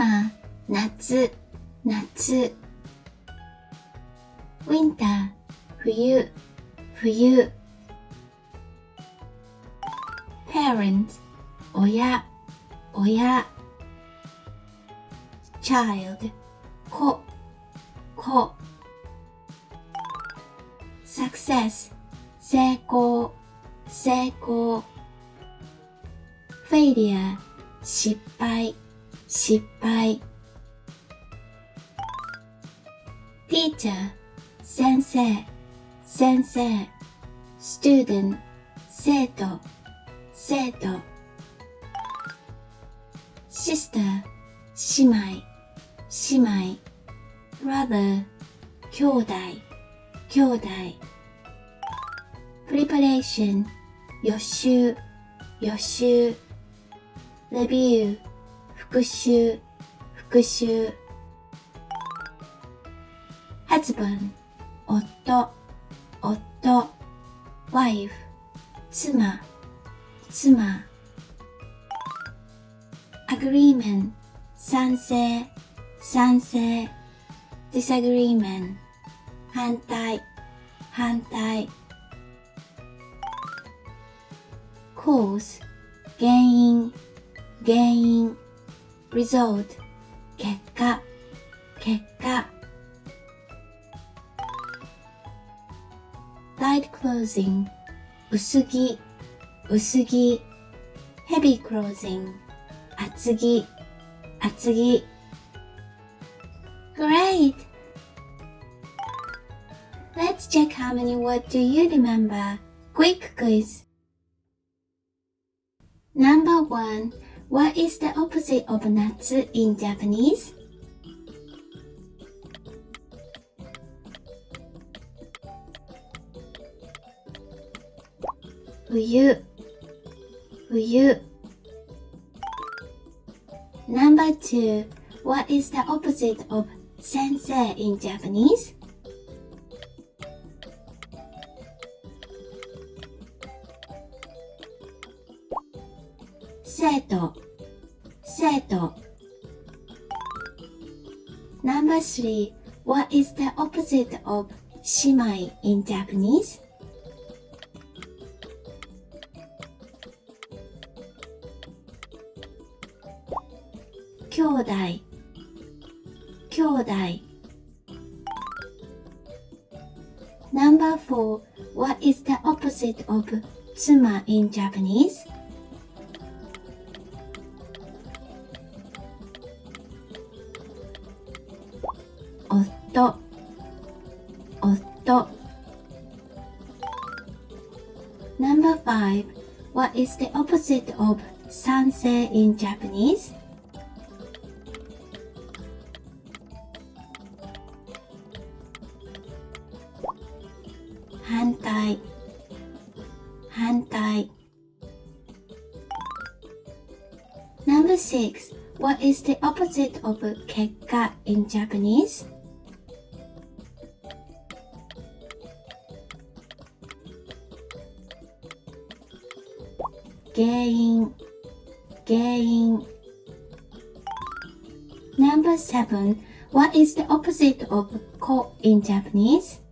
summer 夏夏 winter 冬冬 parent 親親 child 子子 success 成功成功 failure 失敗失敗 teacher 先生先生 student 生徒生徒 sister 姉妹姉妹 brother 兄弟兄弟 preparation 予習予習 review 復習復習 husband 夫夫 wife 妻妻 agreement 賛成賛成 disagreement 反対反対 cause 原因原因 result 結果結果 light clothing 薄着薄着 heavy clothing 厚着厚着 Great! Let's check how many words do you remember. Quick quiz. Number 1. What is the opposite of 夏 in Japanese? Fuyu Fuyu. Number 2. What is the opposite of 先生 in Japanese?生徒生徒 Number 3. What is the opposite of 姉妹 in Japanese?兄弟兄弟 Number 4. What is the opposite of 妻 in Japanese? Otto Otto Number 5. What is the opposite of 賛成 in Japanese?反対反対 Number 6. What is the opposite of 結果 in Japanese?原因原因 Number 7. What is the opposite of 子 in Japanese?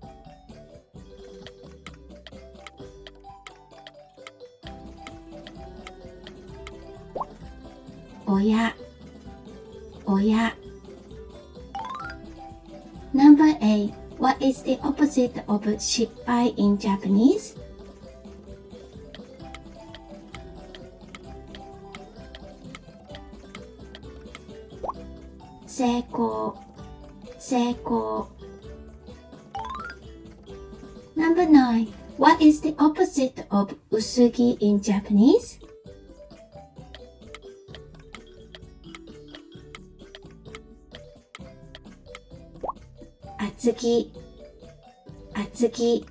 親親 Number 8. What is the opposite of 失敗 in Japanese?成功成功 Number 9. What is the opposite of 薄着 in Japanese?厚着厚着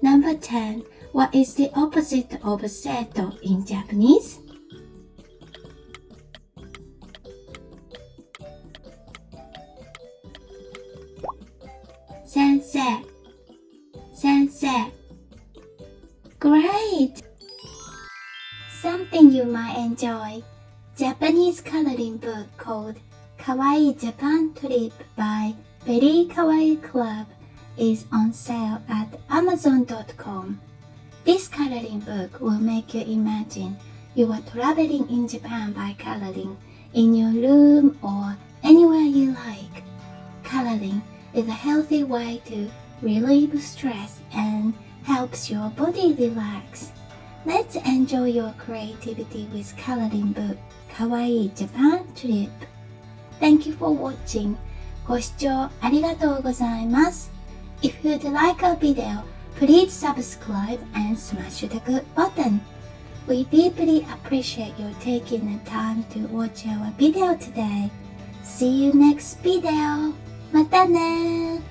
Number 10. What is the opposite of 生徒 in Japanese? Sensei Sensei Great! Something you might enjoy. Japanese coloring book called Kawaii Japan Trip by Very Kawaii Club is on sale at Amazon.com. This coloring book will make you imagine you are traveling in Japan by coloring in your room or anywhere you like. Coloring is a healthy way to relieve stress and helps your body relax. Let's enjoy your creativity with coloring book Kawaii Japan Trip. Thank you for watching. ご視聴ありがとうございます。If you'd like our video, please subscribe and smash the good button. We deeply appreciate you taking the time to watch our video today. See you next video. またね